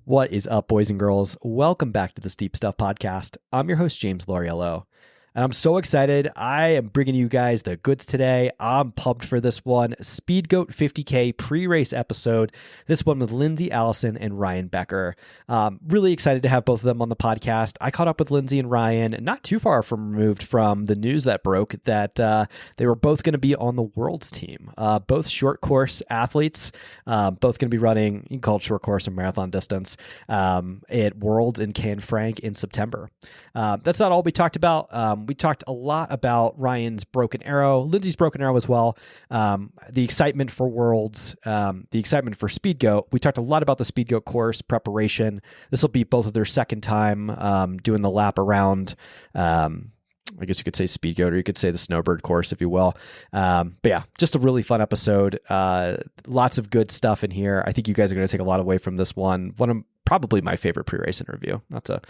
What is up, boys and girls? Welcome back to the Steep Stuff Podcast. I'm your host, James Lauriello, and I'm so excited. I am bringing you guys the goods today. I'm pumped for this one. Speedgoat 50K pre-race episode. This one with Lindsay Allison and Ryan Becker. Really excited to have both of them on the podcast. I caught up with Lindsay and Ryan not too far removed from the news that broke that they were both going to be on the Worlds team. Both short course athletes, both going to be running, you can call it short course and marathon distance, at Worlds in Cannes in September. That's not all we talked about. We talked a lot about Ryan's broken arrow, Lindsay's broken arrow as well, the excitement for Worlds, the excitement for Speedgoat. We talked a lot about the Speedgoat course preparation. This will be both of their second time doing the lap around, I guess you could say Speedgoat, or you could say the Snowbird course, if you will. But yeah, just a really fun episode. Lots of good stuff in here. I think you guys are going to take a lot away from this one. One of probably my favorite pre-race interview. Not to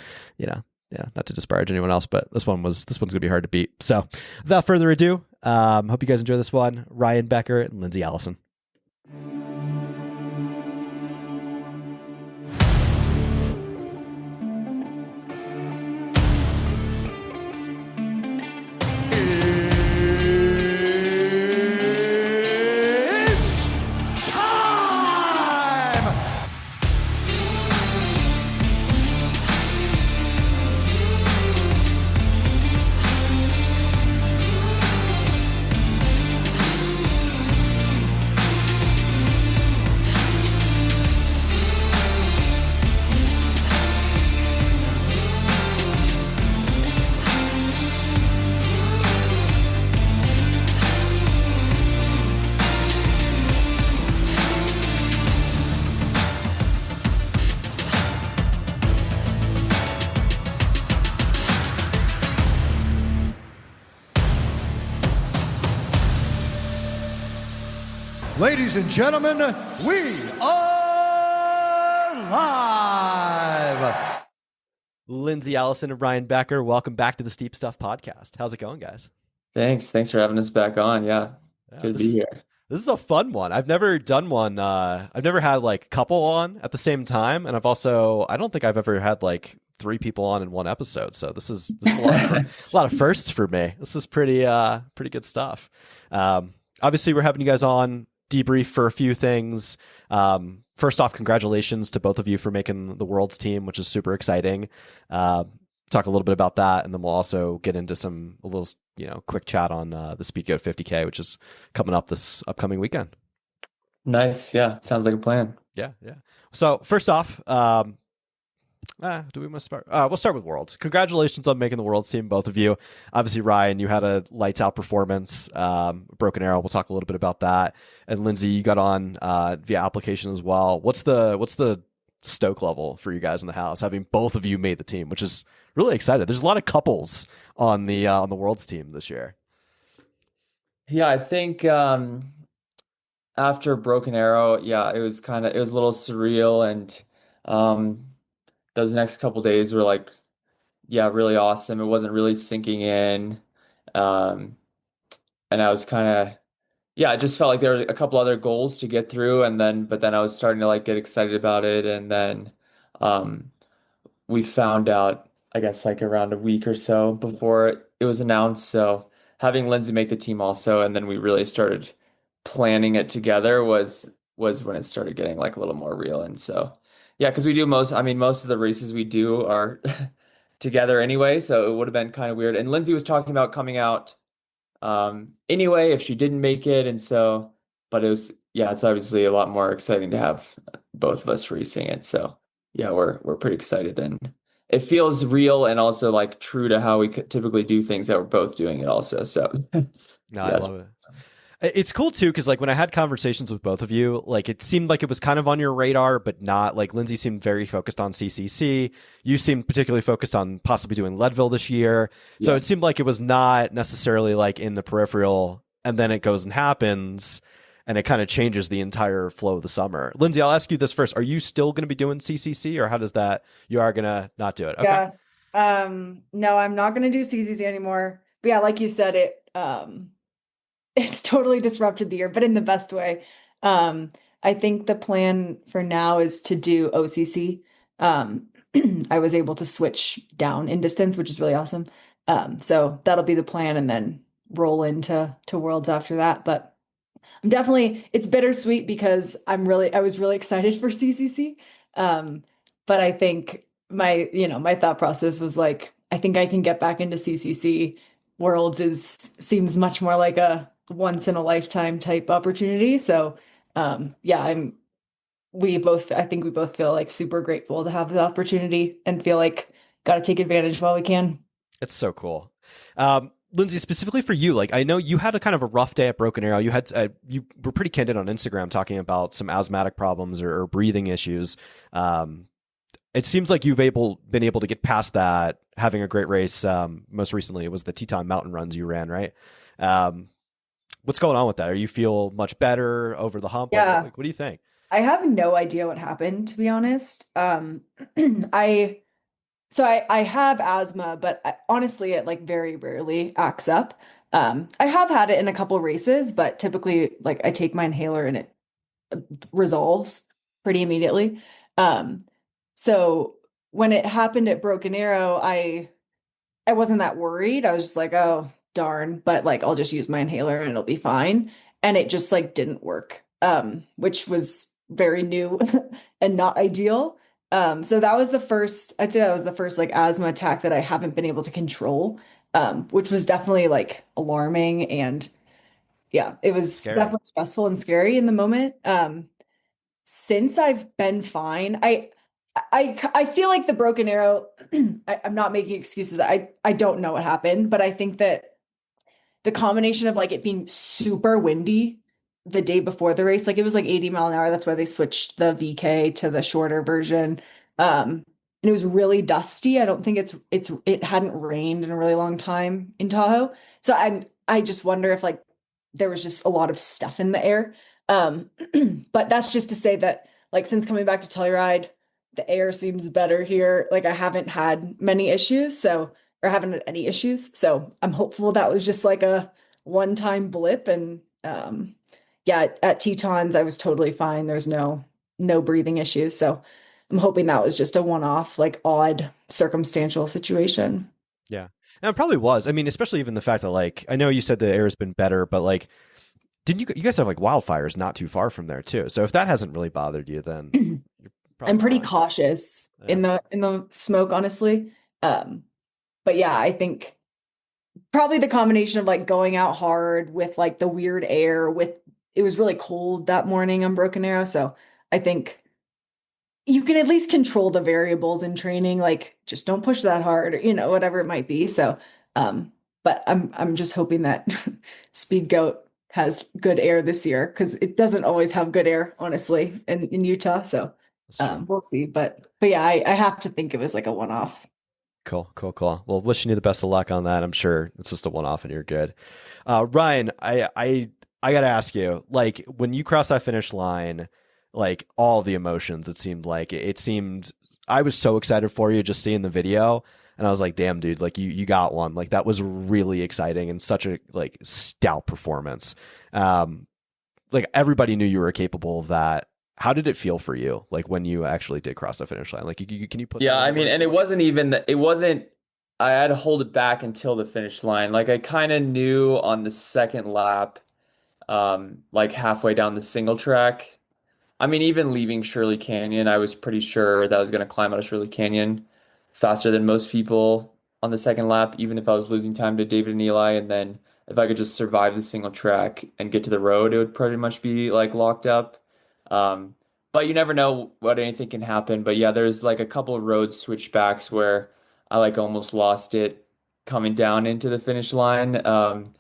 disparage anyone else, but this one's going to be hard to beat. So without further ado, hope you guys enjoy this one. Ryan Becker and Lindsay Allison. Ladies and gentlemen, we are live. Lindsay Allison and Ryan Becker, welcome back to the Steep Stuff Podcast. How's it going, guys? Thanks for having us back on. Yeah, good to be here. This is a fun one. I've never done one. I've never had like a couple on at the same time, and I don't think I've ever had like three people on in one episode. So this is a lot of firsts for me. This is pretty good stuff. Obviously, we're having you guys on. Debrief for a few things. First off, congratulations to both of you for making the Worlds team, which is super exciting. Talk a little bit about that, and then we'll also get into a little quick chat on the Speedgoat 50K, which is coming up this upcoming weekend. Nice. Yeah, sounds like a plan. Yeah. So first off, do we want to start? We'll start with Worlds. Congratulations on making the Worlds team, both of you. Obviously, Ryan, you had a lights out performance, broken arrow. We'll talk a little bit about that. And Lindsay, you got on via application as well. What's the stoke level for you guys in the house, having both of you made the team, which is really excited. There's a lot of couples on the Worlds team this year. Yeah, I think after broken arrow, it was a little surreal, and those next couple days were really awesome. It wasn't really sinking in. And I was I just felt like there were a couple other goals to get through, but then I was starting to get excited about it. And then we found out, I guess, around a week or so before it was announced. So having Lindsay make the team also, and then we really started planning it together was when it started getting a little more real. And so yeah, because we do most of the races we do are together anyway, so it would have been kind of weird. And Lindsay was talking about coming out anyway if she didn't make it, but it's obviously a lot more exciting to have both of us racing it. So yeah, we're pretty excited, and it feels real and also true to how we typically do things, that we're both doing it also. So no, I love it. It's cool too, because when I had conversations with both of you, it seemed like it was kind of on your radar, but not. Lindsay seemed very focused on CCC. You seemed particularly focused on possibly doing Leadville this year. So it seemed like it was not necessarily in the peripheral, and then it goes and happens, and it kind of changes the entire flow of the summer. Lindsay, I'll ask you this first. Are you still going to be doing CCC, or how does that, you are going to not do it? Okay. Yeah. No, I'm not going to do CCC anymore. But yeah, like you said, it's totally disrupted the year, but in the best way. I think the plan for now is to do OCC um, I was able to switch down in distance, which is really awesome. So that'll be the plan, and then roll into Worlds after that. But I'm definitely, it's bittersweet because I was really excited for CCC. Um, but I think my thought process was like, I think I can get back into CCC. Worlds seems much more like a once in a lifetime type opportunity. So, yeah, I think we both feel like super grateful to have the opportunity and feel like got to take advantage while we can. It's so cool. Lindsay, specifically for you, like I know you had a kind of a rough day at Broken Arrow. You were pretty candid on Instagram talking about some asthmatic problems or breathing issues. It seems like been able to get past that, having a great race. Most recently, it was the Teton Mountain runs you ran, right? What's going on with that? Are you feel much better over the hump? Yeah. What do you think? I have no idea what happened, to be honest. I I have asthma, but honestly, it like very rarely acts up. I have had it in a couple races, but typically, like I take my inhaler and it resolves pretty immediately. Um, so when it happened at Broken Arrow, I wasn't that worried. I was just like, oh, darn, but like I'll just use my inhaler and it'll be fine. And it just like didn't work. Which was very new and not ideal. So I'd say that was the first like asthma attack that I haven't been able to control. Which was definitely like alarming, and yeah, it was Scary. definitely stressful and scary in the moment. Since I've been fine, I feel like the Broken Arrow, I'm not making excuses. I don't know what happened, but I think that the combination of like it being super windy the day before the race, like it was like 80 mile an hour. That's why they switched the VK to the shorter version. And it was really dusty. I don't think it hadn't rained in a really long time in Tahoe. So I just wonder if like there was just a lot of stuff in the air. Um, but that's just to say that like since coming back to Telluride, the air seems better here. Like I haven't had many issues, or haven't had any issues. So I'm hopeful that was just like a one-time blip. And yeah, at Tetons, I was totally fine. There's no breathing issues. So I'm hoping that was just a one-off, like odd circumstantial situation. Yeah. And it probably was. I mean, especially even the fact that like I know you said the air has been better, but like didn't you guys have like wildfires not too far from there too? So if that hasn't really bothered you, then you're I'm probably pretty fine. cautious Yeah. in the smoke, honestly. But yeah, I think probably the combination of like going out hard with like the weird air with it was really cold that morning on Broken Arrow. So I think you can at least control the variables in training, like just don't push that hard, or, whatever it might be. So but I'm just hoping that Speedgoat has good air this year because it doesn't always have good air, honestly, in Utah. So That's true. we'll see. But yeah, I have to think it was like a one-off. Cool, cool, cool. Well, wishing you the best of luck on that. I'm sure it's just a one-off and you're good. Ryan, I gotta ask you, like when you crossed that finish line, like all the emotions, it seemed I was so excited for you just seeing the video. And I was like, damn, dude, like you got one. Like that was really exciting and such a like stout performance. Um, like everybody knew you were capable of that. How did it feel for you? Like when you actually did cross the finish line? Like, can you put that Yeah, I into mean, and words? it wasn't, I had to hold it back until the finish line. Like I kind of knew on the second lap, like halfway down the single track. I mean, even leaving Shirley Canyon, I was pretty sure that I was going to climb out of Shirley Canyon faster than most people on the second lap, even if I was losing time to David and Eli. And then if I could just survive the single track and get to the road, it would pretty much be like locked up. Um, but you never know what anything can happen. But yeah, there's like a couple of road switchbacks where I like almost lost it coming down into the finish line. I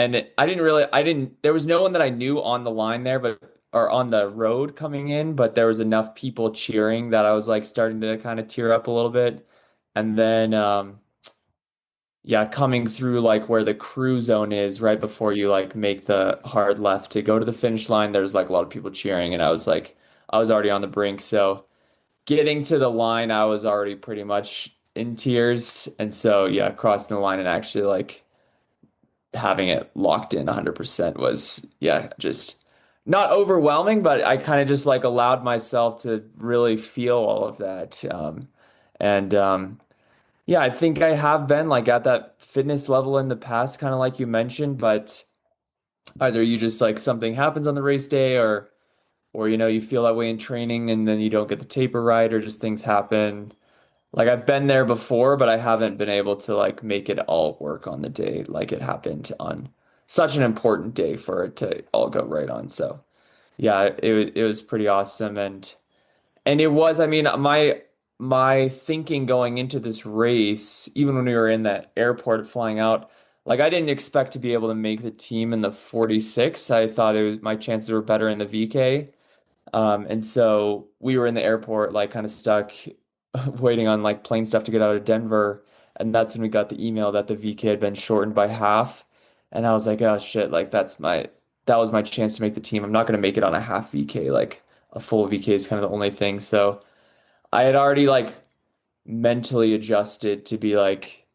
didn't, there was no one that I knew on the line there, or on the road coming in, but there was enough people cheering that I was like starting to kind of tear up a little bit. And then, yeah, coming through like where the crew zone is right before you like make the hard left to go to the finish line, there's like a lot of people cheering. And I was like, I was already on the brink. So getting to the line, I was already pretty much in tears. And so, yeah, crossing the line and actually like, having it locked in 100% was, yeah, just not overwhelming, but I kind of just like allowed myself to really feel all of that. And Yeah, I think I have been like at that fitness level in the past, kind of like you mentioned, but either you just like something happens on the race day or you feel that way in training and then you don't get the taper right or just things happen. Like I've been there before, but I haven't been able to like make it all work on the day like it happened on such an important day for it to all go right on. So yeah, it was pretty awesome and it was, I mean, my thinking going into this race, even when we were in the airport flying out, like I didn't expect to be able to make the team in the 46. I thought my chances were better in the VK. And so we were in the airport, like kind of stuck, waiting on like plane stuff to get out of Denver. And that's when we got the email that the VK had been shortened by half. And I was like, oh shit, like that was my chance to make the team. I'm not going to make it on a half VK. Like a full VK is kind of the only thing. So I had already like mentally adjusted to be like,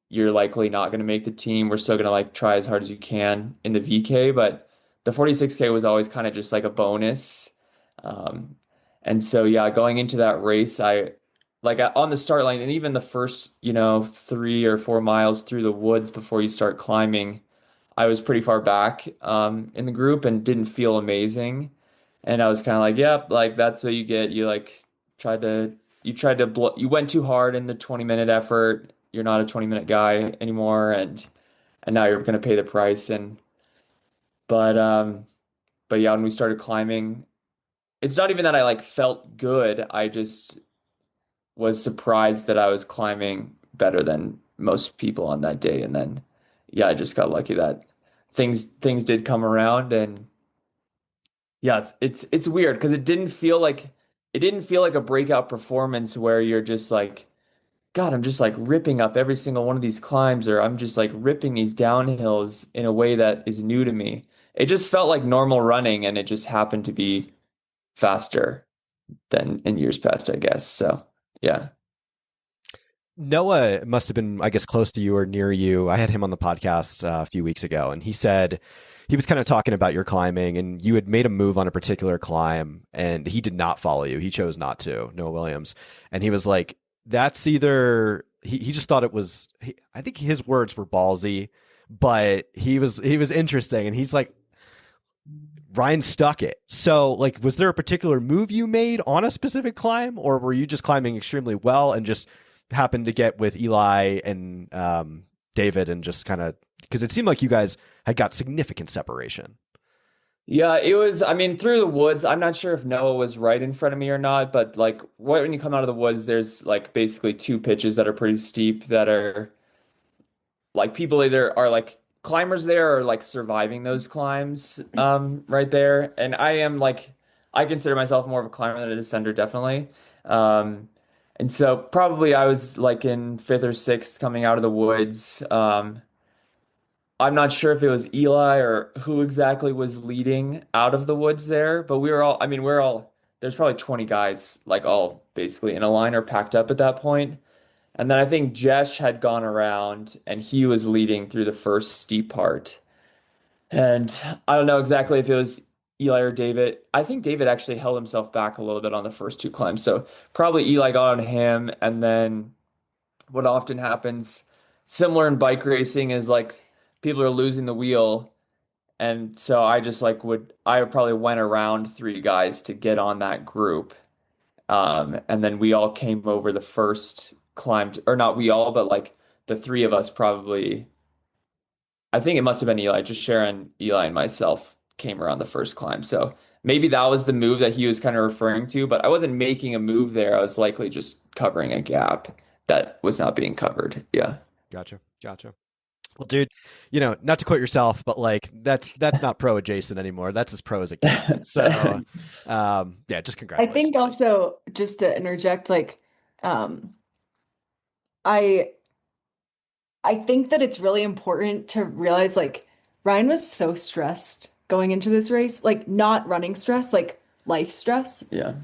you're likely not going to make the team. We're still going to like try as hard as you can in the VK, but the 46K was always kind of just like a bonus. Um, and so, yeah, going into that race, I like on the start line and even the first, 3 or 4 miles through the woods before you start climbing, I was pretty far back in the group and didn't feel amazing. And I was kind of like, yep, like that's what you get. Tried to, you went too hard in the 20-minute effort. You're not a 20-minute guy anymore. And now you're going to pay the price. But, um, but yeah, when we started climbing, it's not even that I like felt good. I just was surprised that I was climbing better than most people on that day. And then, yeah, I just got lucky that things did come around and yeah, it's weird because it didn't feel like a breakout performance where you're just like, God, I'm just like ripping up every single one of these climbs, or I'm just like ripping these downhills in a way that is new to me. It just felt like normal running, and it just happened to be faster than in years past, I guess. So, yeah. Noah must have been, I guess, close to you or near you. I had him on the podcast a few weeks ago, and he said he was kind of talking about your climbing, and you had made a move on a particular climb, and he did not follow you. He chose not to, Noah Williams. And he was like, that's either he just thought it was, I think his words were ballsy, but he was interesting. And he's like, Ryan stuck it. So, like, was there a particular move you made on a specific climb, or were you just climbing extremely well and just happened to get with Eli and David and just kind of, because it seemed like you guys had got significant separation? Yeah, it was, I mean, through the woods. I'm not sure if Noah was right in front of me or not, but like when you come out of the woods, there's like basically two pitches that are pretty steep that are like people either are like climbers there or like surviving those climbs right there. And I consider myself more of a climber than a descender, definitely. Um and so probably I was like in fifth or sixth coming out of the woods. I'm not sure if it was Eli or who exactly was leading out of the woods there, but there's probably 20 guys like all basically in a line or packed up at that point. And then I think Jesh had gone around and he was leading through the first steep part. And I don't know exactly if it was Eli or David. I think David actually held himself back a little bit on the first two climbs. So probably Eli got on him. And then what often happens, similar in bike racing, is like people are losing the wheel. And so I probably went around three guys to get on that group. And then we all came over the first climb, or not we all, but like the three of us probably, I think it must have been Eli, just Sharon, Eli, and myself came around the first climb. So maybe that was the move that he was kind of referring to, but I wasn't making a move there. I was likely just covering a gap that was not being covered. Yeah. Gotcha. Well, dude, not to quote yourself, but like that's not pro adjacent anymore. That's as pro as it gets. So, yeah, just I congratulations. think also just to interject, like, I think that it's really important to realize like Ryan was so stressed going into this race, like not running stress, like life stress. Yeah.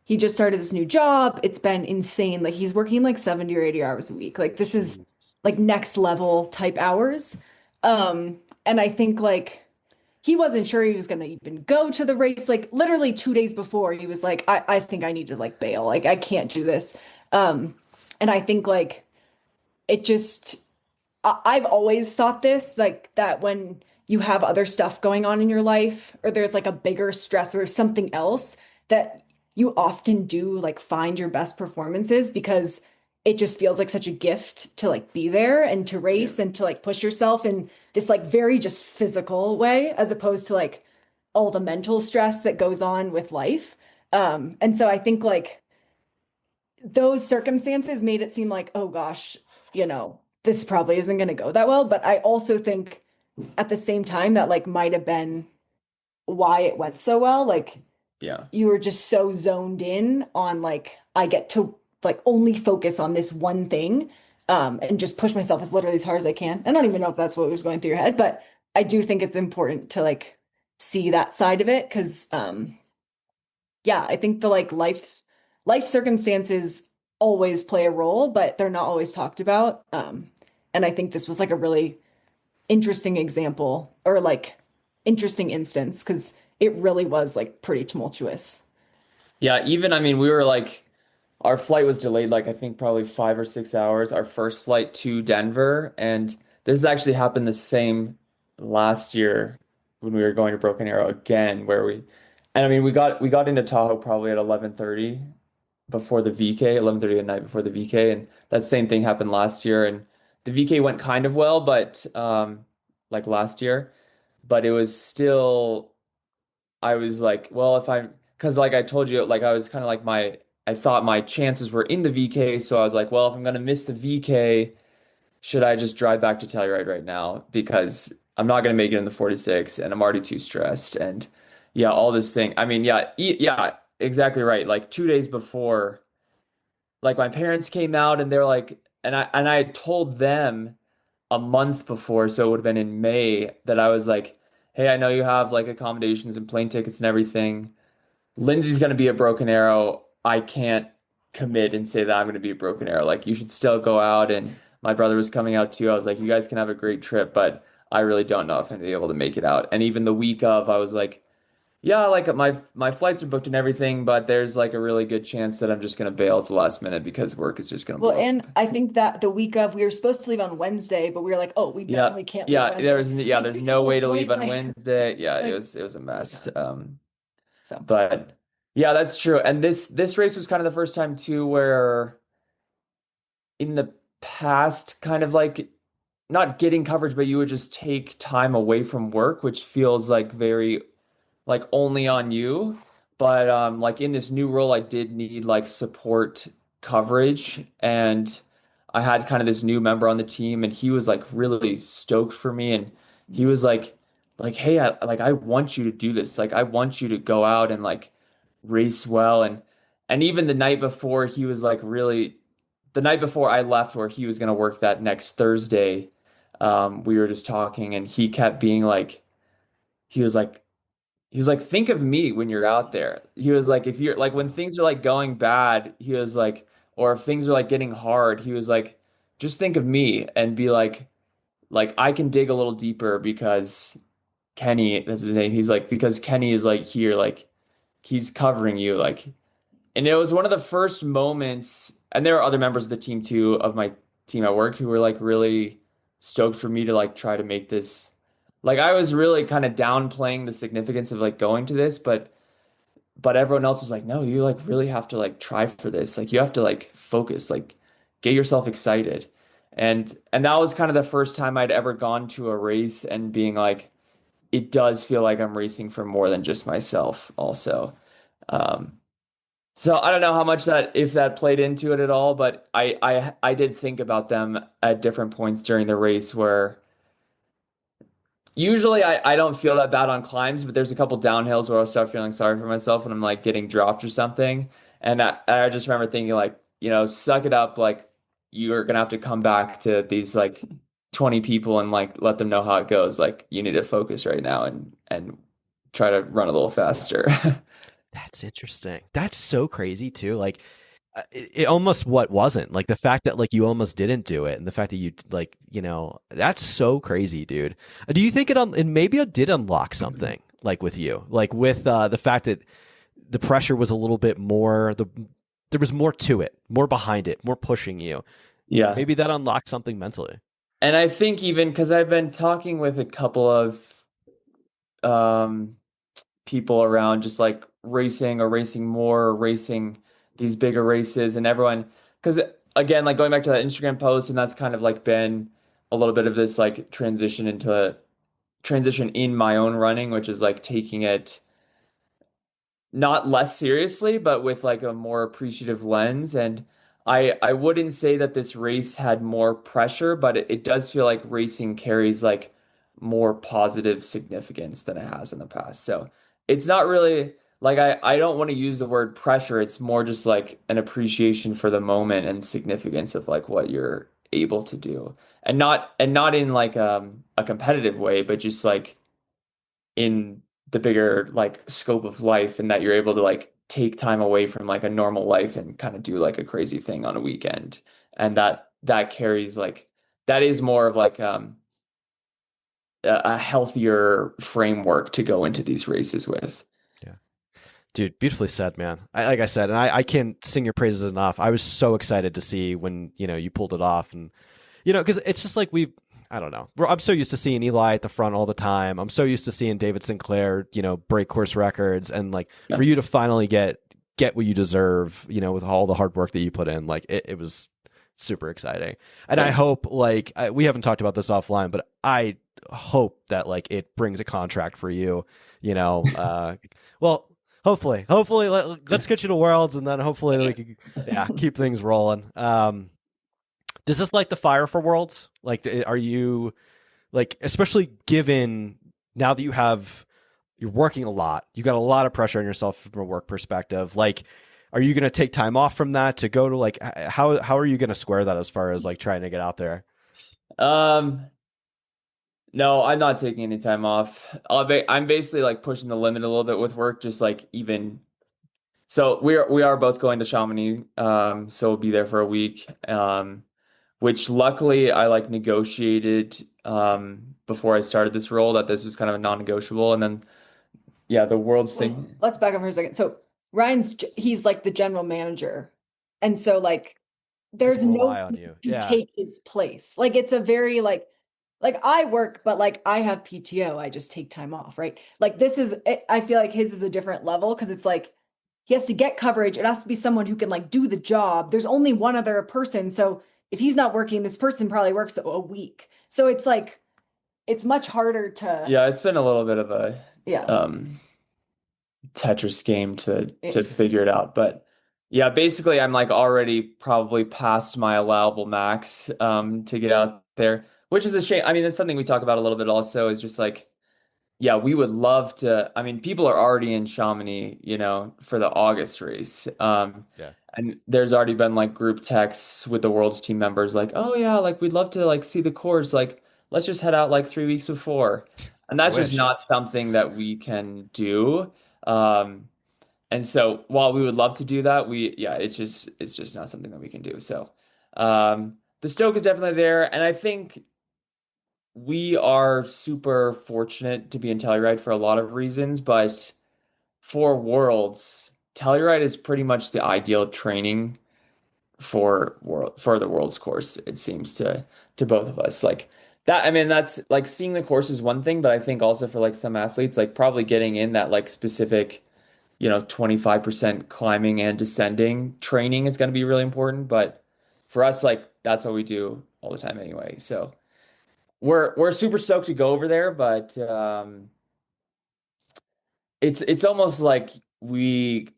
He just started this new job. It's been insane. Like he's working like 70 or 80 hours a week. Like this is like next level type hours. And I think like he wasn't sure he was going to even go to the race. Like literally 2 days before, he was like, I think I need to like bail. Like I can't do this. And I think like it just, I've always thought this, like that when you have other stuff going on in your life, or there's like a bigger stress or there's something else, that you often do like find your best performances because it just feels like such a gift to like be there and to race and to like push yourself in this like very just physical way, as opposed to like all the mental stress that goes on with life. And so I think like those circumstances made it seem like, oh gosh, this probably isn't going to go that well. But I also think at the same time that like might have been why it went so well. Like Yeah. you were just so zoned in on like, I get to like only focus on this one thing, and just push myself as hard as I can. I don't even know if that's what was going through your head, but I do think it's important to like see that side of it. Cause yeah, I think the like life circumstances always play a role, but they're not always talked about. And I think this was like a really interesting example, or like interesting instance, because it really was like pretty tumultuous. Yeah, even I mean, we were like, our flight was delayed like I think probably 5 or 6 hours, our first flight to Denver. And this has actually happened the same last year when we were going to Broken Arrow again, and I mean we got into Tahoe probably at 11:30 before the VK, 11:30 at night before the VK, and that same thing happened last year. And the VK went kind of well, but like last year, but it was still, I was like, well, because like I told you, like I was kind of like I thought my chances were in the VK, so I was like, well, if I'm gonna miss the VK, should I just drive back to Telluride right now? Because I'm not gonna make it in the 46, and I'm already too stressed. And yeah, all this thing. I mean, yeah, yeah, exactly right. Like 2 days before, like my parents came out and they're like, and I had told them a month before, so it would have been in May, that I was like, hey, I know you have like accommodations and plane tickets and everything. Lindsay's going to be a Broken Arrow. I can't commit and say that I'm going to be a Broken Arrow. Like, you should still go out. And my brother was coming out too. I was like, you guys can have a great trip, but I really don't know if I'm going to be able to make it out. And even the week of, I was like, yeah, like my flights are booked and everything, but there's like a really good chance that I'm just going to bail at the last minute because work is just going to Well, blow up. and I think that the week of, we were supposed to leave on Wednesday, but we were like, oh, we Yeah, definitely can't leave yeah, Wednesday. there's no way to leave on Like, Wednesday. Yeah, it like, was a mess. so But yeah, that's true. And this race was kind of the first time too where in the past, kind of like not getting coverage, but you would just take time away from work, which feels like very like only on you. But like in this new role, I did need like support coverage, and I had kind of this new member on the team, and he was like really stoked for me, and he was like hey, I want you to do this. Like I want you to go out and like race well. And even the night before, he was like really, the night before I left where he was going to work that next Thursday, we were just talking, and he kept being like, he was like, think of me when you're out there. He was like, if you're like, when things are like going bad, he was like, or if things are like getting hard, he was like, just think of me and be like I can dig a little deeper because Kenny, that's his name. He's like, because Kenny is like here, like he's covering you, like. And it was one of the first moments, and there are other members of the team too, of my team at work, who were like really stoked for me to like try to make this. Like I was really kind of downplaying the significance of like going to this, but everyone else was like, no, you like really have to like try for this. Like you have to like focus, like get yourself excited. And that was kind of the first time I'd ever gone to a race and being like, it does feel like I'm racing for more than just myself also. Um, so I don't know how much that, if that played into it at all, but I did think about them at different points during the race where usually I don't feel that bad on climbs, but there's a couple downhills where I'll start feeling sorry for myself when I'm like getting dropped or something. And I just remember thinking like, suck it up, like you're gonna have to come back to these like 20 people and like let them know how it goes. Like you need to focus right now and try to run a little faster. That's interesting. That's so crazy too. Like it almost what wasn't like the fact that like you almost didn't do it, and the fact that you like, that's so crazy, dude. Do you think and maybe it did unlock something like with you, like with the fact that the pressure was a little bit more, there was more to it, more behind it, more pushing you. Yeah. Maybe that unlocked something mentally. And I think even because I've been talking with a couple of um, people around just like racing or racing more or racing these bigger races, and everyone, because again, like going back to that Instagram post, and that's kind of like been a little bit of this like transition in my own running, which is like taking it not less seriously, but with like a more appreciative lens. And I wouldn't say that this race had more pressure, but it does feel like racing carries like more positive significance than it has in the past. So it's not really like I don't want to use the word pressure. It's more just like an appreciation for the moment and significance of like what you're able to do. And not in like a competitive way, but just like in the bigger like scope of life, and that you're able to like take time away from like a normal life and kind of do like a crazy thing on a weekend. And that carries like that is more of like a healthier framework to go into these races with. Yeah. Dude, beautifully said, man. Like I said, and I can't sing your praises enough. I was so excited to see when, you pulled it off. And, because it's just like I don't know. I'm so used to seeing Eli at the front all the time. I'm so used to seeing David Sinclair, break course records. And like for you to finally get what you deserve, with all the hard work that you put in, like it was super exciting. And I hope like, we haven't talked about this offline, but I hope that like it brings a contract for you, well, hopefully let's get you to Worlds, and then hopefully we can keep things rolling. Does this light the fire for Worlds? Like, are you like, especially given now that you're working a lot, you got a lot of pressure on yourself from a work perspective. Like, are you going to take time off from that to go to like, how are you going to square that as far as like trying to get out there? No, I'm not taking any time off. I'm basically like pushing the limit a little bit with work, just like even. So we are both going to Chamonix. So we'll be there for a week. Which luckily I like negotiated before I started this role, that this was kind of a non-negotiable. And then the world's thing. Let's back up for a second. So he's like the general manager, and so like there's no Rely on you. to take his place. Like it's a very like I work, but like I have PTO, I just take time off, right? Like I feel like his is a different level, because it's like he has to get coverage. It has to be someone who can like do the job. There's only one other person, so if he's not working, this person probably works a week. So it's like it's much harder to. Yeah, it's been a little bit of a Yeah. Tetris game to figure it out. But yeah, basically I'm like already probably past my allowable max to get out there, which is a shame. I mean, it's something we talk about a little bit also, is just like, yeah, we would love to. I mean, people are already in Chamonix, for the August race. And there's already been like group texts with the world's team members like, oh yeah, like we'd love to like see the course. Like, let's just head out like 3 weeks before. And that's just not something that we can do. And so while we would love to do that, it's just not something that we can do. So the stoke is definitely there. And I think we are super fortunate to be in Telluride for a lot of reasons, but for Worlds, Telluride is pretty much the ideal training for the Worlds course, it seems to both of us. Like that, I mean, that's like seeing the course is one thing, but I think also for like some athletes, like probably getting in that like specific, 25% climbing and descending training is going to be really important. But for us, like that's what we do all the time anyway. So we're super stoked to go over there, but it's almost like we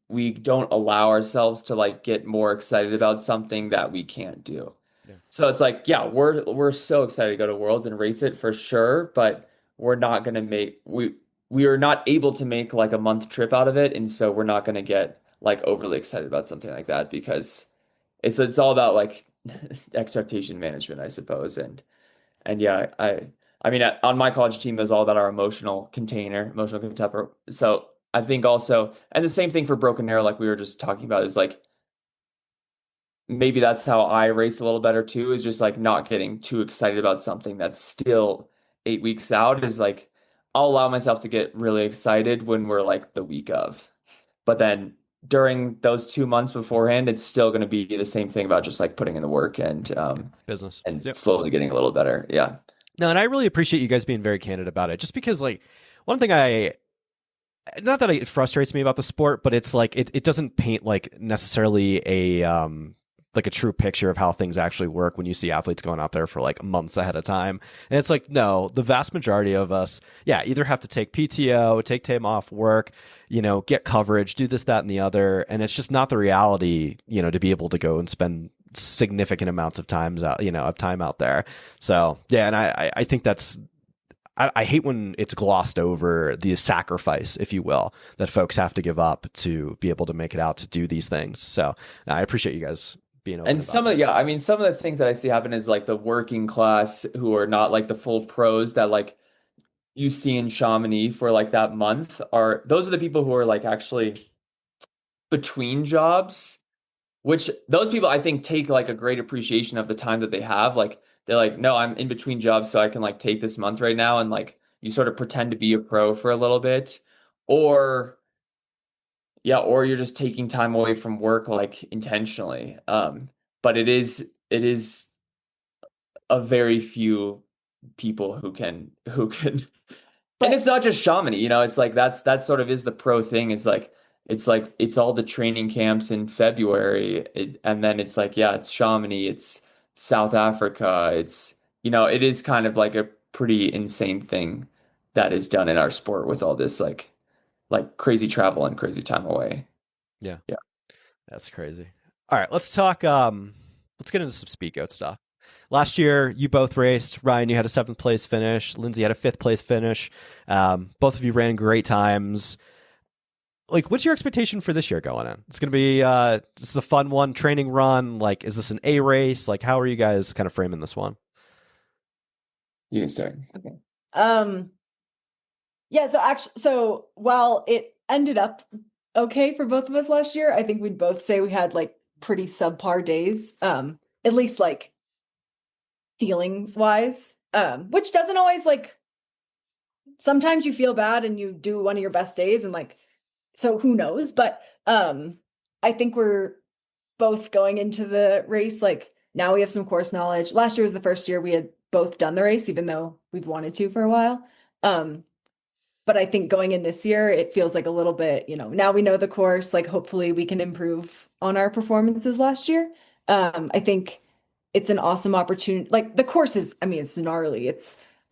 don't allow ourselves to like get more excited about something that we can't do. Yeah. So it's like, yeah, we're so excited to go to Worlds and race it for sure, but we're not gonna we are not able to make like a month trip out of it, and so we're not gonna get like overly excited about something like that, because it's all about like expectation management, I suppose. And yeah, I mean, on my college team, it was all about our emotional container. So I think also, and the same thing for Broken Arrow, like we were just talking about, is like maybe that's how I race a little better too, is just like not getting too excited about something that's still 8 weeks out. Is like I'll allow myself to get really excited when we're like the week of. But then during those 2 months beforehand, it's still going to be the same thing about just like putting in the work Business. and Yep. slowly getting a little better. Yeah. No, and I really appreciate you guys being very candid about it. Just because, like, one thing not that it frustrates me about the sport, but it's like it doesn't paint like necessarily a like a true picture of how things actually work when you see athletes going out there for like months ahead of time. And it's like, no, the vast majority of us, yeah, either have to take PTO, take time off work, get coverage, do this, that, and the other. And it's just not the reality, to be able to go and spend significant amounts of time out there. So yeah, and I think I hate when it's glossed over, the sacrifice, if you will, that folks have to give up to be able to make it out to do these things. So I appreciate you guys being open And about some it. of yeah, I mean some of the things that I see happen is like the working class who are not like the full pros that like you see in Chamonix for like that month are those are the people who are like actually between jobs, which those people I think take like a great appreciation of the time that they have. Like they're like, no, I'm in between jobs, so I can like take this month right now and like you sort of pretend to be a pro for a little bit. Or yeah, or you're just taking time away from work like intentionally. But it is a very few people who can and But it's not just Chamonix, it's like that sort of is the pro thing. It's like it's all the training camps in February, and then it's like yeah, it's Chamonix, it's South Africa, it is kind of like a pretty insane thing that is done in our sport with all this like crazy travel and crazy time away. Yeah, Yeah. that's crazy. All right, let's talk. Let's get into some Speedgoat stuff. Last year, you both raced. Ryan, you had a 7th place finish. Lindsay had a 5th place finish. Both of you ran great times. Like, what's your expectation for this year going in? It's going to be this is a fun one, training run. Like, is this an A race? Like, how are you guys kind of framing this one? You can start. okay. Yeah, so while it ended up okay for both of us last year, I think we'd both say we had like pretty subpar days. At least like feeling wise. Which doesn't always like sometimes you feel bad and you do one of your best days and like so who knows? But I think we're both going into the race like now we have some course knowledge. Last year was the first year we had both done the race, even though we've wanted to for a while. But I think going in this year, it feels like a little bit, now we know the course, like hopefully we can improve on our performances last year. I think it's an awesome opportunity. Like the course is, I mean, it's gnarly.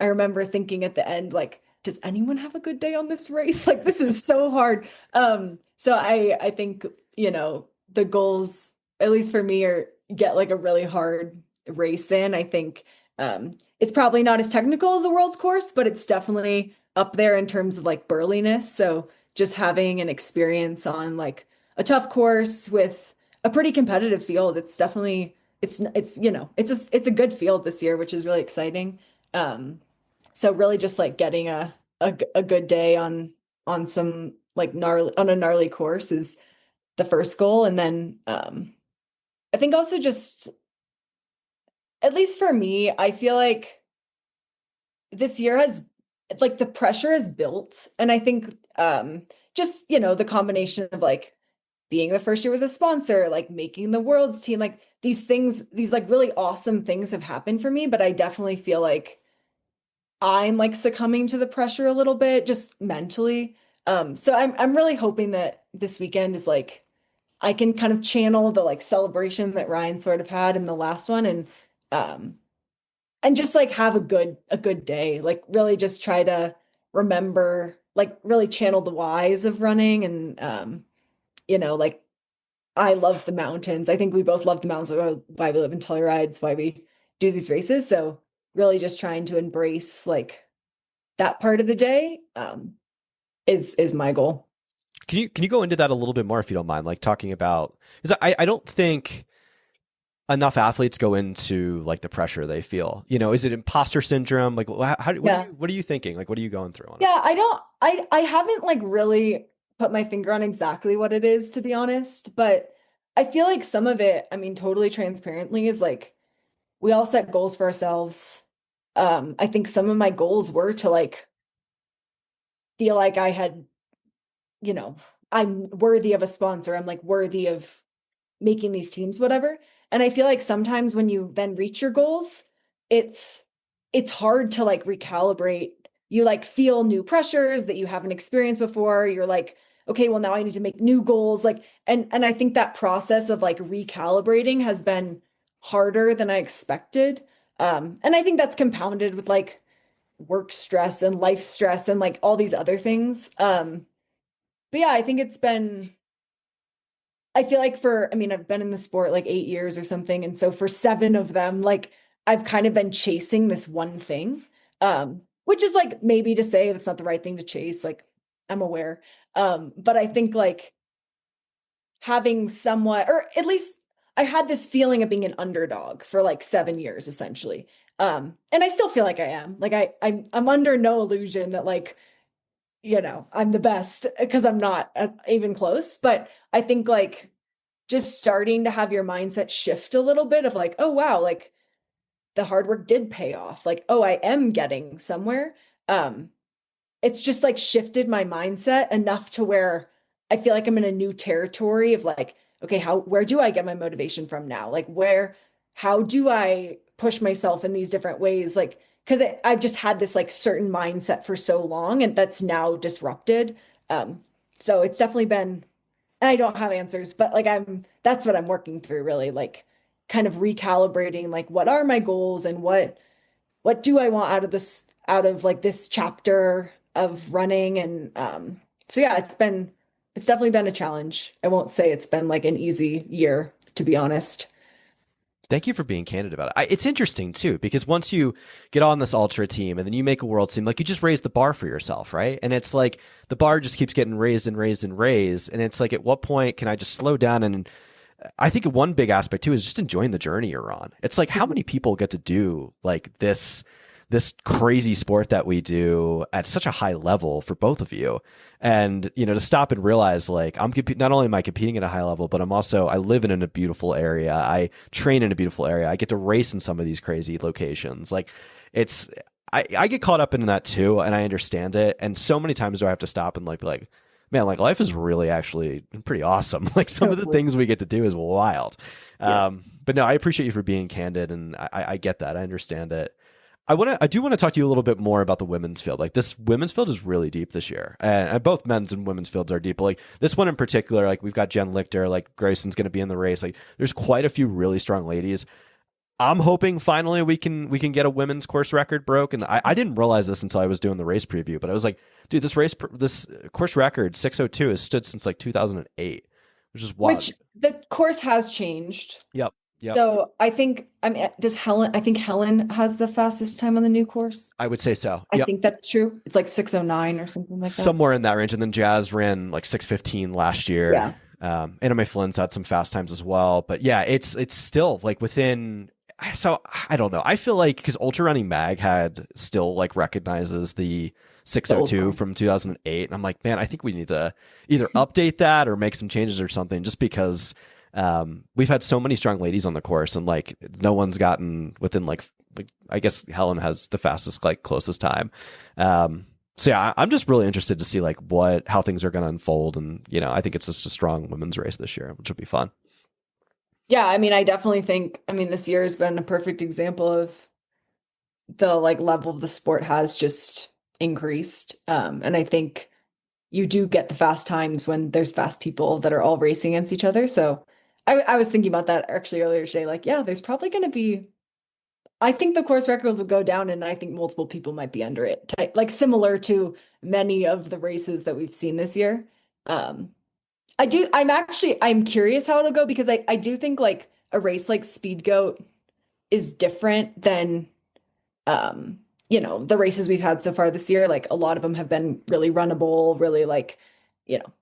I remember thinking at the end, like, does anyone have a good day on this race? Like, this is so hard. So I think, the goals, at least for me, are get like a really hard race in. I think it's probably not as technical as the world's course, but it's definitely up there in terms of like burliness. So just having an experience on like a tough course with a pretty competitive field, it's definitely it's a good field this year, which is really exciting. So really just like getting a good day on some like gnarly on a gnarly course is the first goal. And then I think also just at least for me, I feel like this year has like the pressure is built. And I think just, the combination of like being the first year with a sponsor, like making the world's team, like these things, these like really awesome things have happened for me, but I definitely feel like I'm like succumbing to the pressure a little bit just mentally. So I'm really hoping that this weekend is like I can kind of channel the like celebration that Ryan sort of had in the last one um and just like have a good day. Like really just try to remember, like really channel the whys of running and like I love the mountains. I think we both love the mountains. Why we live in Telluride. It's why we do these races. So really just trying to embrace like that part of the day is my goal. Can you go into that a little bit more if you don't mind? Like talking about, because I don't think enough athletes go into like the pressure they feel. Is it imposter syndrome? Like what are you thinking? Like what are you going through on it? Yeah, I haven't like really put my finger on exactly what it is, to be honest, but I feel like some of it, I mean, totally transparently, is like we all set goals for ourselves. I think some of my goals were to like feel like I had, you know, I'm worthy of a sponsor. I'm like worthy of making these teams, whatever. And I feel like sometimes when you then reach your goals, it's it's hard to like recalibrate. You like feel new pressures that you haven't experienced before. You're like, okay, well now I need to make new goals. Like, and I think that process of like recalibrating has been harder than I expected. And I think that's compounded with like work stress and life stress and like all these other things. But yeah, I think it's been, I feel like I mean, I've been in the sport like 8 years or something. And so for 7 of them, like I've kind of been chasing this one thing, which is like maybe to say that's not the right thing to chase. Like I'm aware. But I think like having somewhat, or at least I had this feeling of being an underdog for like 7 years essentially. And I still feel like I am. Like I'm under no illusion that like, I'm the best because I'm not even close. But I think like just starting to have your mindset shift a little bit of like, oh wow, like the hard work did pay off. Like, oh, I am getting somewhere. Um, it's just like shifted my mindset enough to where I feel like I'm in a new territory of like, okay, where do I get my motivation from now? Like how do I push myself in these different ways? Like, because I've just had this like certain mindset for so long and that's now disrupted. So it's definitely been, and I don't have answers, but like that's what I'm working through really, like kind of recalibrating like what are my goals and what do I want out of like this chapter of running. And so yeah, it's definitely been a challenge. I won't say it's been like an easy year, to be honest. Thank you for being candid about it. It's interesting too, because once you get on this ultra team and then you make a world team, like you just raise the bar for yourself, right? And it's like the bar just keeps getting raised and raised and raised. And it's like, at what point can I just slow down? And I think one big aspect too is just enjoying the journey you're on. It's like, how many people get to do like this crazy sport that we do at such a high level for both of you? And, to stop and realize like not only am I competing at a high level, but I live in a beautiful area. I train in a beautiful area. I get to race in some of these crazy locations. Like I get caught up in that too. And I understand it. And so many times do I have to stop and be like, man, like life is really actually pretty awesome. Like some of the things we get to do is wild. Yeah. But no, I appreciate you for being candid, and I get that. I understand it. I do want to talk to you a little bit more about the women's field. Like this women's field is really deep this year, and both men's and women's fields are deep. But like this one in particular, like we've got Jen Lichter, like Grayson's going to be in the race. Like there's quite a few really strong ladies. I'm hoping finally we can get a women's course record broke. And I didn't realize this until I was doing the race preview, but I was like, dude, this course record 6:02 has stood since like 2008, which is wild. Which the course has changed. Yep. Yep. So I think I think Helen has the fastest time on the new course. I would say so. I think that's true. It's like 6:09 or something like that. Somewhere in that range. And then Jazz ran like 6:15 last year. Yeah. Anime Flynn's had some fast times as well. But yeah, it's still like within. So I don't know. I feel like because Ultra Running Mag had still like recognizes the 6:02 from 2008. And I'm like, man, I think we need to either update that or make some changes or something, just because we've had so many strong ladies on the course and like no one's gotten within like I guess Helen has the fastest like closest time. So yeah, I'm just really interested to see like how things are going to unfold. And, I think it's just a strong women's race this year, which will be fun. Yeah, I mean, I definitely think, this year has been a perfect example of the like level of the sport has just increased. And I think you do get the fast times when there's fast people that are all racing against each other. So I was thinking about that actually earlier today. Like, yeah, there's probably going to be, I think the course records will go down and I think multiple people might be under it. Like similar to many of the races that we've seen this year. I'm curious how it'll go because I do think like a race like Speedgoat is different than, the races we've had so far this year. Like a lot of them have been really runnable, really like,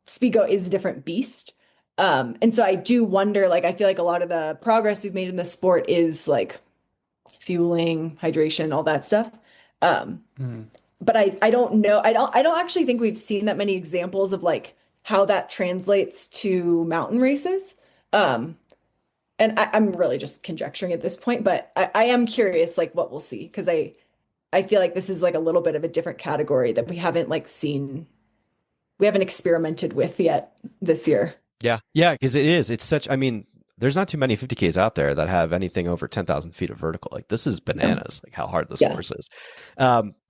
Speedgoat is a different beast. And so I do wonder, like, I feel like a lot of the progress we've made in the sport is like fueling, hydration, all that stuff. But I don't know. I don't actually think we've seen that many examples of like how that translates to mountain races. Um, and I'm really just conjecturing at this point, but I am curious like what we'll see because I feel like this is like a little bit of a different category that we haven't like seen, we haven't experimented with yet this year. Yeah. Yeah. Cause it's such, I mean, there's not too many 50Ks out there that have anything over 10,000 feet of vertical. Like this is bananas, like how hard this Yeah. course is.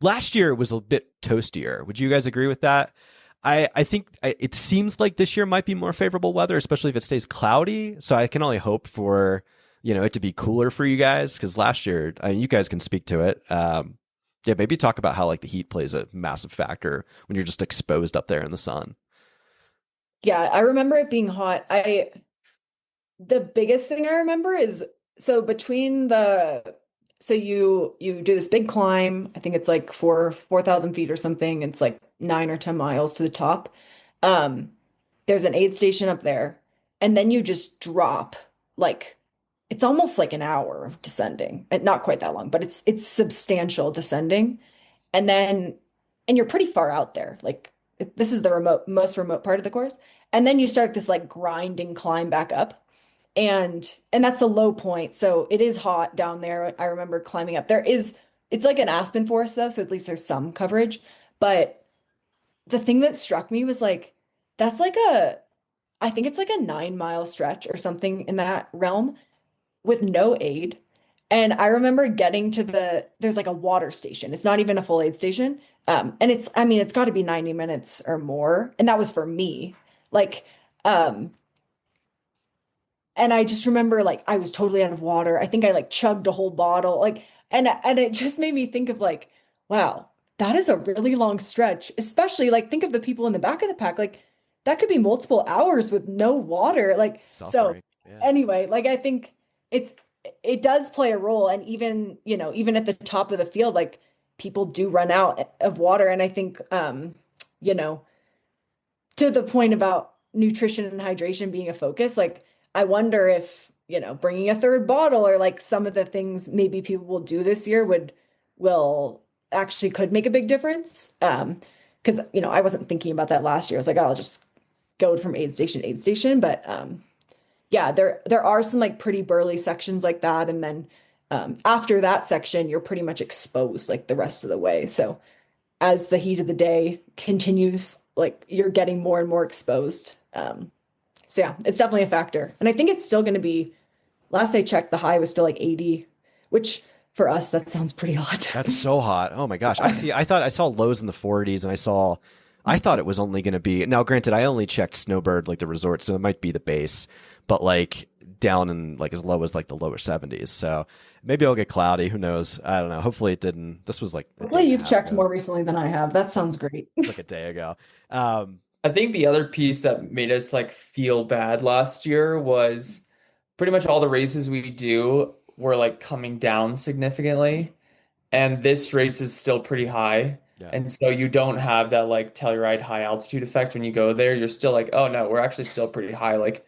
Last year it was a bit toastier. Would you guys agree with that? I think it seems like this year might be more favorable weather, especially if it stays cloudy. So I can only hope for, it to be cooler for you guys. Cause last year, I mean, you guys can speak to it. Yeah, maybe talk about how like the heat plays a massive factor when you're just exposed up there in the sun. Yeah, I remember it being hot. The biggest thing I remember is so between the so you do this big climb. I think it's like 4,000 feet or something. It's like 9 or 10 miles to the top. Um, there's an aid station up there, and then you just drop like it's almost like an hour of descending. Not quite that long, but it's substantial descending. And then and you're pretty far out there. Like this is the most remote part of the course. And then you start this like grinding climb back up and that's a low point, so it is hot down there. I remember climbing up there is it's like an aspen forest though, so at least there's some coverage. But the thing that struck me was like that's like a I think it's like a 9 mile stretch or something in that realm with no aid. And I remember getting to there's like a water station, it's not even a full aid station. And it's I mean it's got to be 90 minutes or more, and that was for me. Like um and I just remember like I was totally out of water. I think I like chugged a whole bottle. Like and it just made me think of like, wow, that is a really long stretch. Especially like think of the people in the back of the pack. Like that could be multiple hours with no water. Like so Suffering. Yeah. anyway, like I think it's it does play a role. And even, even at the top of the field, like people do run out of water. And I think you know, to the point about nutrition and hydration being a focus, like I wonder if, bringing a third bottle or like some of the things maybe people will do this year will actually could make a big difference. Because, I wasn't thinking about that last year. I was like, oh, I'll just go from aid station to aid station. But yeah, there are some like pretty burly sections like that. And then after that section, you're pretty much exposed like the rest of the way. So as the heat of the day continues, like you're getting more and more exposed. So yeah, it's definitely a factor. And I think it's still going to be, last I checked, the high was still like 80, which for us, that sounds pretty hot. That's so hot. Oh my gosh. I thought I saw lows in the 40s and I thought it was only going to be, now granted, I only checked Snowbird, like the resort, so it might be the base, but like down in like as low as like the lower 70s. So maybe it'll get cloudy. Who knows? I don't know. Hopefully it didn't. This was like Hopefully you've checked more recently than I have. That sounds great. It's like a day ago. I think the other piece that made us like feel bad last year was pretty much all the races we do were like coming down significantly. And this race is still pretty high. Yeah. And so you don't have that like Telluride high altitude effect when you go there. You're still like, oh no, we're actually still pretty high. Like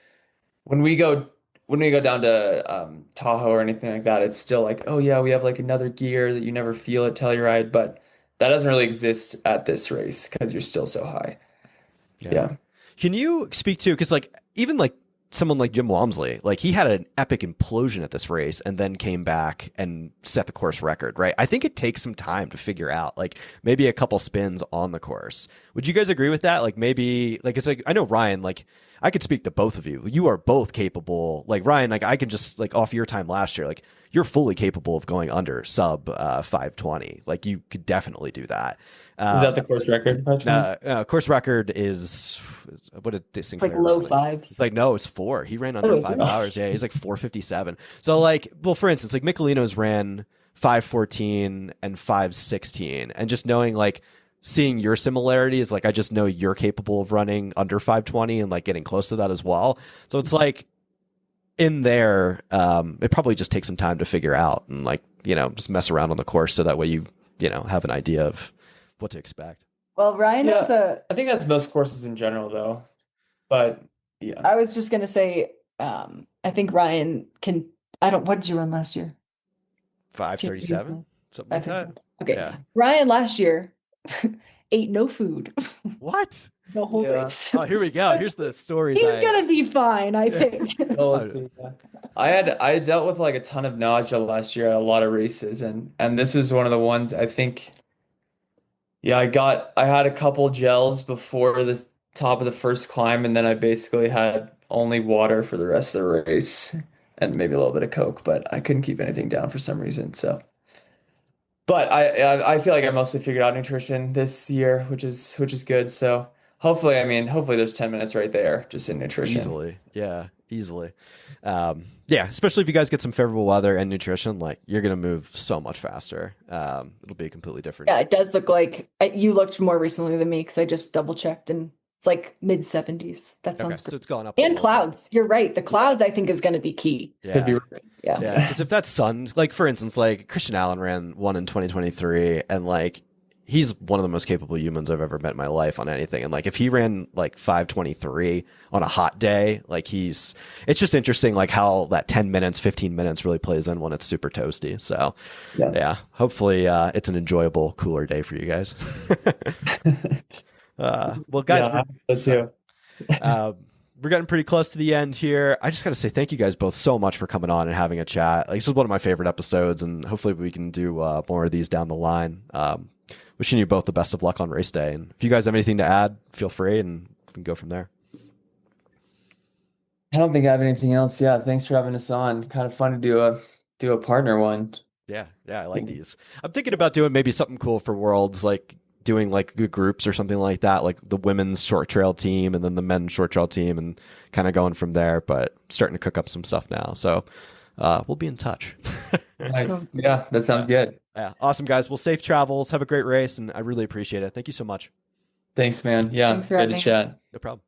when we go down to Tahoe or anything like that, it's still like, oh yeah, we have like another gear that you never feel at Telluride, but that doesn't really exist at this race because you're still so high. Yeah. Can you speak to, because like even like someone like Jim Walmsley, like he had an epic implosion at this race and then came back and set the course record, right? I think it takes some time to figure out, like maybe a couple spins on the course. Would you guys agree with that? Like maybe, like it's like, I know Ryan, like I could speak to both of you. You are both capable. Like Ryan, like I can just like off your time last year, like you're fully capable of going under sub 520. Like you could definitely do that. Is that the course record? Course record is what did It's like low fives. It's like no, it's 4. He ran under 5 hours. Yeah, he's like 4:57. So like, well, for instance, like Michelino's ran 5:14 and 5:16, and just knowing like seeing your similarities, like I just know you're capable of running under 520 and like getting close to that as well. So it's like in there, it probably just takes some time to figure out and like, just mess around on the course so that way you have an idea of what to expect. Well, Ryan has I think that's most courses in general though. But yeah. I was just gonna say, I think Ryan can what did you run last year? 5:37, something like that. So. Okay. Yeah. Ryan last year ate no food What? the whole Yeah. race. Oh, here we go. Here's the stories. He's gonna be fine, I think. Oh, let's see. I dealt with like a ton of nausea last year at a lot of races, and this is one of the ones I think. Yeah, I had a couple gels before the top of the first climb, and then I basically had only water for the rest of the race, and maybe a little bit of Coke, but I couldn't keep anything down for some reason. So, but I feel like I mostly figured out nutrition this year, which is good. So hopefully, I mean, hopefully there's 10 minutes right there just in nutrition. Easily. Yeah, easily. Yeah, especially if you guys get some favorable weather and nutrition, like you're going to move so much faster. It'll be completely different. Yeah, it does look like you looked more recently than me because I just double checked and it's like mid 70s. That sounds So great. it's gone up. a And little clouds. You're right. The clouds I think is going to be key. bit. Could be Yeah. right. Yeah. Yeah, because if that sun, like for instance, like Christian Allen ran one in 2023, and like he's one of the most capable humans I've ever met in my life on anything. And like if he ran like 5:23 on a hot day, like it's just interesting like how that 10 minutes, 15 minutes really plays in when it's super toasty. So yeah, hopefully it's an enjoyable, cooler day for you guys. Well, guys, Yeah, let's do. we're getting pretty close to the end here. I just got to say thank you guys both so much for coming on and having a chat. Like, this is one of my favorite episodes, and hopefully we can do more of these down the line. Wishing you both the best of luck on race day. And if you guys have anything to add, feel free, and we can go from there. I don't think I have anything else. Yeah, thanks for having us on. Kind of fun to do a partner one. Yeah, I like these. I'm thinking about doing maybe something cool for Worlds, like doing like good groups or something like that, like the women's short trail team and then the men's short trail team, and kind of going from there. But starting to cook up some stuff now, so we'll be in touch. Yeah, that sounds good. Yeah, awesome, guys. Well, safe travels. Have a great race, and I really appreciate it. Thank you so much. Thanks, man. Yeah, Thanks for good having to me. chat. No problem.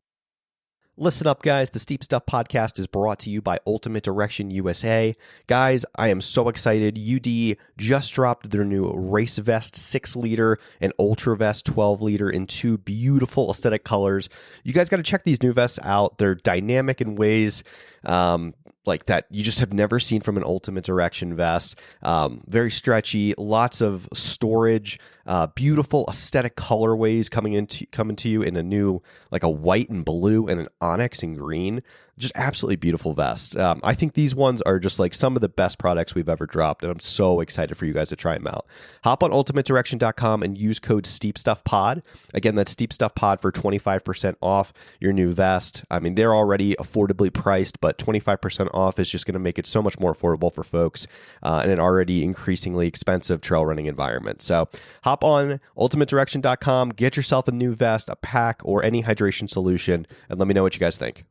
Listen up, guys. The Steep Stuff podcast is brought to you by Ultimate Direction USA. Guys, I am so excited. UD just dropped their new Race Vest 6-liter and Ultra Vest 12-liter in 2 beautiful aesthetic colors. You guys got to check these new vests out. They're dynamic in ways like that you just have never seen from an Ultimate Direction vest. Very stretchy, lots of storage, beautiful aesthetic colorways coming to you in a new, like a white and blue and an onyx and green. Just absolutely beautiful vests. I think these ones are just like some of the best products we've ever dropped, and I'm so excited for you guys to try them out. Hop on ultimatedirection.com and use code SteepStuffPod. Again, that's SteepStuffPod for 25% off your new vest. I mean, they're already affordably priced, but 25% off is just going to make it so much more affordable for folks in an already increasingly expensive trail running environment. So hop on ultimatedirection.com, get yourself a new vest, a pack, or any hydration solution, and let me know what you guys think.